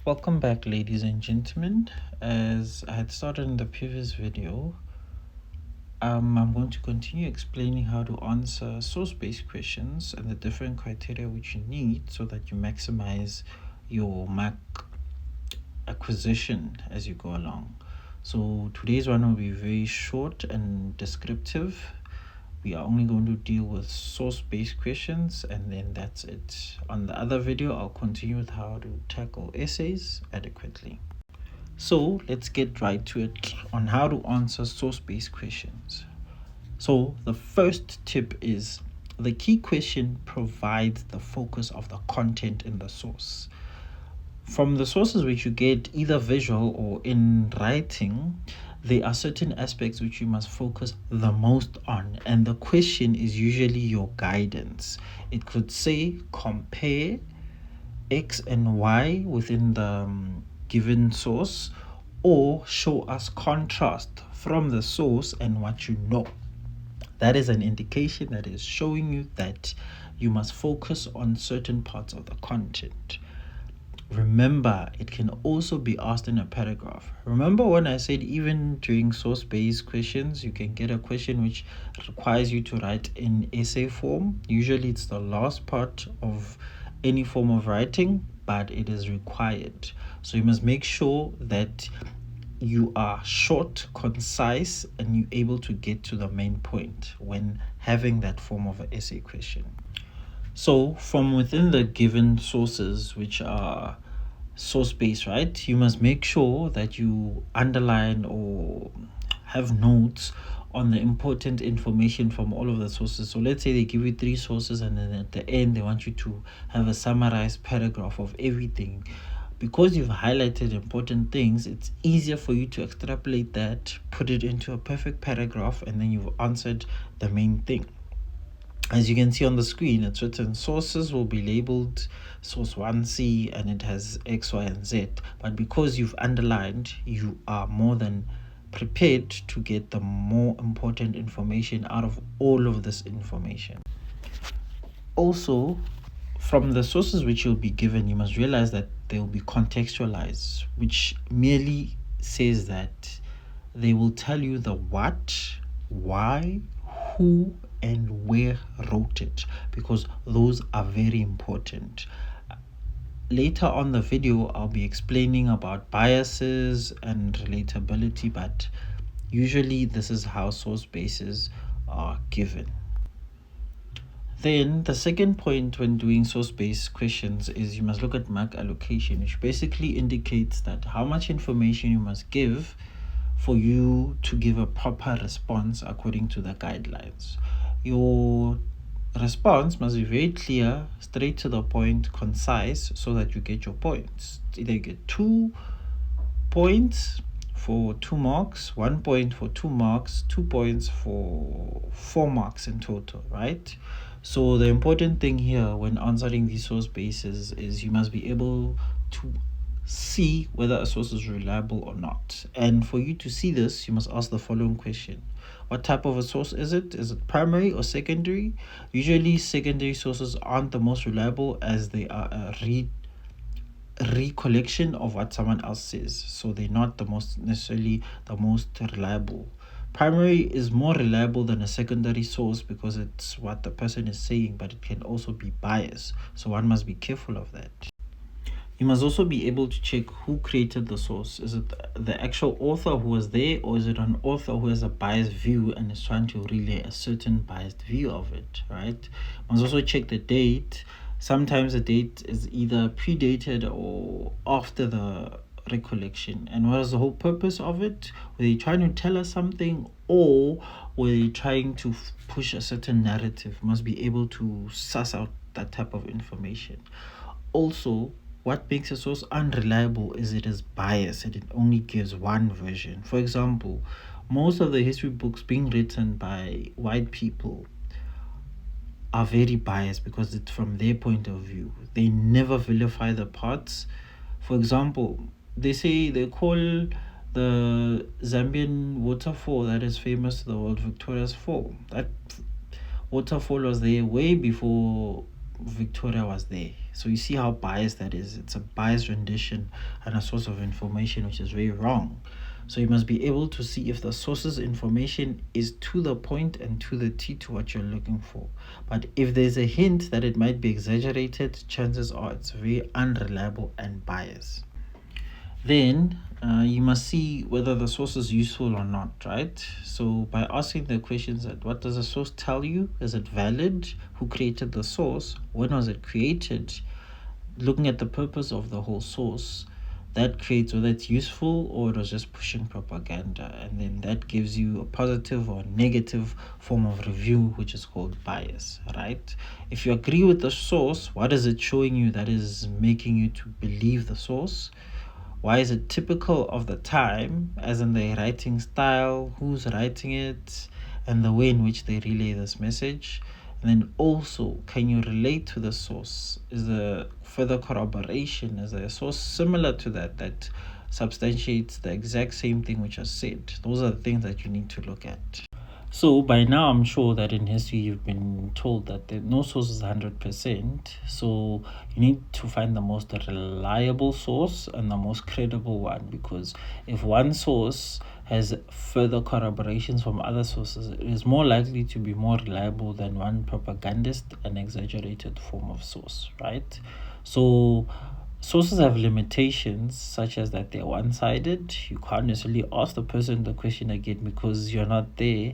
Welcome back, ladies and gentlemen. As I had started in the previous video, I'm going to continue explaining how to answer source-based questions and the different criteria which you need so that you maximize your mark acquisition as you go along. So today's one will be very short and descriptive. We are only going to deal with source-based questions, and then that's it. On the other video, I'll continue with how to tackle essays adequately. So let's get right to it on how to answer source-based questions. So the first tip is the key question provides the focus of the content in the source. From the sources which you get either visual or in writing, there are certain aspects which you must focus the most on, and the question is usually your guidance. It could say compare X and Y within the given source, or show us contrast from the source and what you know. That is an indication that is showing you that you must focus on certain parts of the content. Remember, it can also be asked in a paragraph. Remember when I said even during source-based questions, you can get a question which requires you to write in essay form. Usually it's the last part of any form of writing, but it is required. So you must make sure that you are short, concise, and you're able to get to the main point when having that form of an essay question. So from within the given sources, which are source-based, right, you must make sure that you underline or have notes on the important information from all of the sources. So let's say they give you 3 sources, and then at the end they want you to have a summarized paragraph of everything. Because you've highlighted important things, it's easier for you to extrapolate that, put it into a perfect paragraph, and then you've answered the main thing. As you can see on the screen, it's written sources will be labeled source 1C, and it has X, Y, and Z. But because you've underlined, you are more than prepared to get the more important information out of all of this information. Also, from the sources which you'll be given, you must realize that they will be contextualized, which merely says that they will tell you the what, why, who, and where wrote it, because those are very important. Later on the video, I'll be explaining about biases and relatability, but usually this is how source bases are given. Then the second point when doing source-based questions is you must look at mark allocation, which basically indicates that how much information you must give for you to give a proper response according to the guidelines. Your response must be very clear, straight to the point, concise, so that you get your points. Either you get 2 points for 2 marks, 1 point for 2 marks, 2 points for 4 marks in total, right? So the important thing here when answering these source bases is you must be able to see whether a source is reliable or not. And for you to see this, you must ask the following question. What type of a source is it? Is it primary or secondary? Usually secondary sources aren't the most reliable, as they are a recollection of what someone else says, so they're not necessarily the most reliable. Primary is more reliable than a secondary source because it's what the person is saying, but it can also be biased, so one must be careful of that. You must also be able to check who created the source. Is it the actual author who was there, or is it an author who has a biased view and is trying to relay a certain biased view of it, right? You must also check the date. Sometimes the date is either predated or after the recollection. And what is the whole purpose of it? Were they trying to tell us something, or were they trying to push a certain narrative? You must be able to suss out that type of information. Also, what makes a source unreliable is it is biased and it only gives one version. For example, most of the history books being written by white people are very biased because it's from their point of view. They never vilify the parts. For example, they say they call the Zambian waterfall that is famous to the world Victoria's Fall. That waterfall was there way before Victoria was there. So you see how biased that is. It's a biased rendition and a source of information which is very wrong. So you must be able to see if the source's information is to the point and to the T to what you're looking for. But if there's a hint that it might be exaggerated, chances are it's very unreliable and biased. Then you must see whether the source is useful or not, right? So by asking the questions that what does the source tell you? Is it valid? Who created the source? When was it created? Looking at the purpose of the whole source, that creates whether it's useful or it was just pushing propaganda, and then that gives you a positive or negative form of review, which is called bias, right? If you agree with the source, what is it showing you that is making you to believe the source? Why is it typical of the time, as in the writing style, who's writing it, and the way in which they relay this message? And then also, can you relate to the source? Is there further corroboration? Is there a source similar to that substantiates the exact same thing which is said? Those are the things that you need to look at. So by now, I'm sure that in history you've been told that no source is 100%. So you need to find the most reliable source and the most credible one, because if one source has further corroborations from other sources, it is more likely to be more reliable than one propagandist and exaggerated form of source, right? So sources have limitations, such as that they're one-sided. You can't necessarily ask the person the question again because you're not there.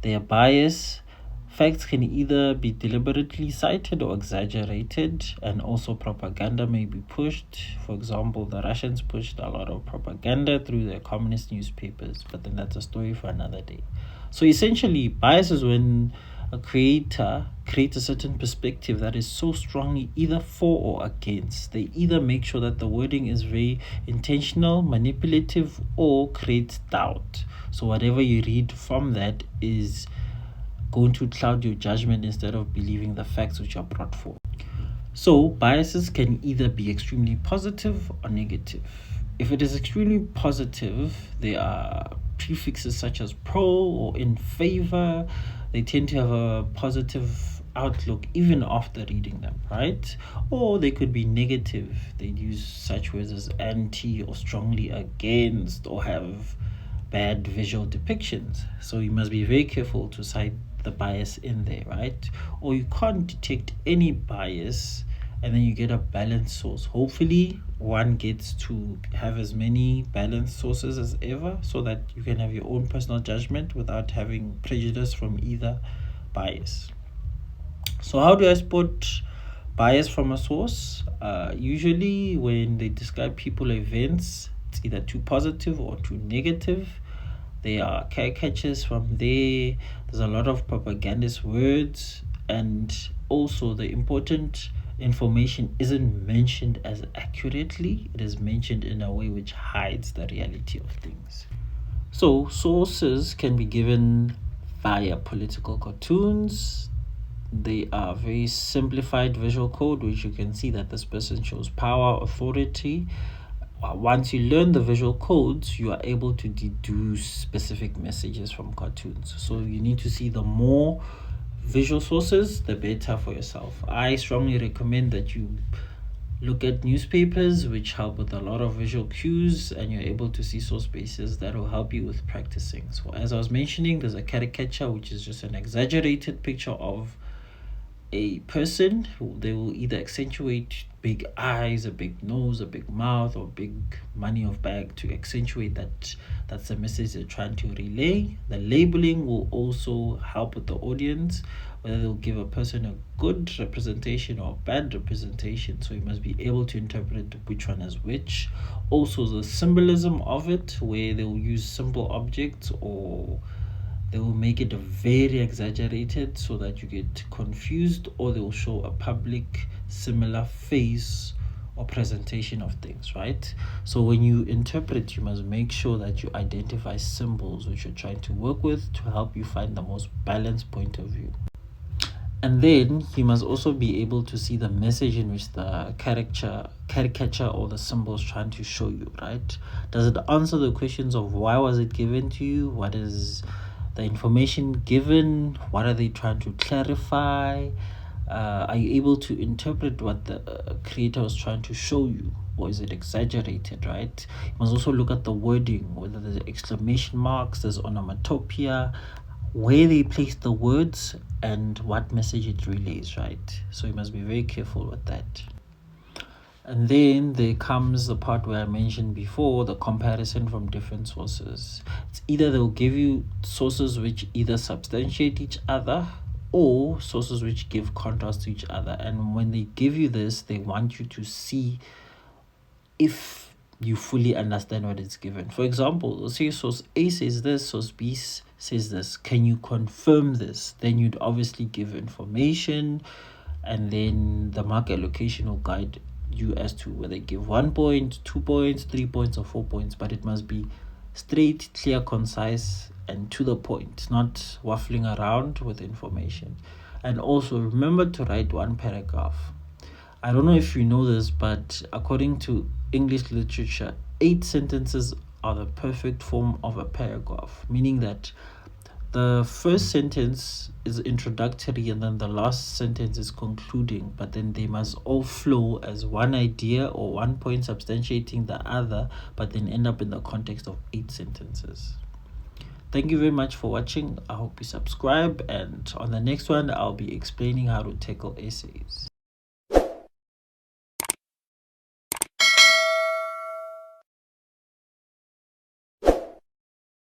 They are biased. Facts can either be deliberately cited or exaggerated, and also propaganda may be pushed. For example, the Russians pushed a lot of propaganda through their communist newspapers, but then that's a story for another day. So essentially, bias is when a creator creates a certain perspective that is so strongly either for or against. They either make sure that the wording is very intentional, manipulative, or creates doubt. So whatever you read from that is going to cloud your judgment instead of believing the facts which are brought forth. So biases can either be extremely positive or negative. If it is extremely positive, there are prefixes such as pro or in favor. They tend to have a positive outlook even after reading them, right? Or they could be negative. They'd use such words as anti or strongly against, or have bad visual depictions. So you must be very careful to cite the bias in there, right? Or you can't detect any bias and then you get a balanced source. Hopefully one gets to have as many balanced sources as ever, so that you can have your own personal judgment without having prejudice from either bias. So how do I spot bias from a source? Usually when they describe people or events, it's either too positive or too negative. There are caricatures from there. There's a lot of propagandist words, and also the important information isn't mentioned as accurately. It is mentioned in a way which hides the reality of things. So sources can be given via political cartoons. They are very simplified visual code, which you can see that this person shows power, authority. Once you learn the visual codes, you are able to deduce specific messages from cartoons. So you need to see the more visual sources, the better for yourself. I strongly recommend that you look at newspapers, which help with a lot of visual cues, and you're able to see source bases that will help you with practicing. So as I was mentioning, there's a caricature, which is just an exaggerated picture of a person who they will either accentuate big eyes, a big nose, a big mouth, or big money of bag to accentuate that that's the message they're trying to relay. The labeling will also help with the audience, whether they'll give a person a good representation or a bad representation. So you must be able to interpret which one is which. Also the symbolism of it, where they'll use simple objects, or they will make it very exaggerated so that you get confused, or they will show a public similar face or presentation of things, right? So when you interpret, you must make sure that you identify symbols which you're trying to work with to help you find the most balanced point of view. And then you must also be able to see the message in which the caricature or the symbol is trying to show you, right? Does it answer the questions of why was it given to you? What is the information given? What are they trying to clarify? Are you able to interpret what the creator was trying to show you, or is it exaggerated, right? You must also look at the wording, whether there's exclamation marks, there's onomatopoeia, where they place the words, and what message it relays, right? So you must be very careful with that. And then there comes the part where I mentioned before, the comparison from different sources. It's either they'll give you sources which either substantiate each other or sources which give contrast to each other. And when they give you this, they want you to see if you fully understand what it's given. For example, let's say source A says this, source B says this. Can you confirm this? Then you'd obviously give information, and then the mark allocation will guide you as to whether give 1 point, 2 points, 3 points, or 4 points. But it must be straight, clear, concise, and to the point, not waffling around with information. And also remember to write one paragraph. I don't know if you know this, but according to English literature, 8 sentences are the perfect form of a paragraph, meaning that the first sentence is introductory and then the last sentence is concluding, but then they must all flow as one idea or one point substantiating the other, but then end up in the context of 8 sentences. Thank you very much for watching. I hope you subscribe, and on the next one I'll be explaining how to tackle essays.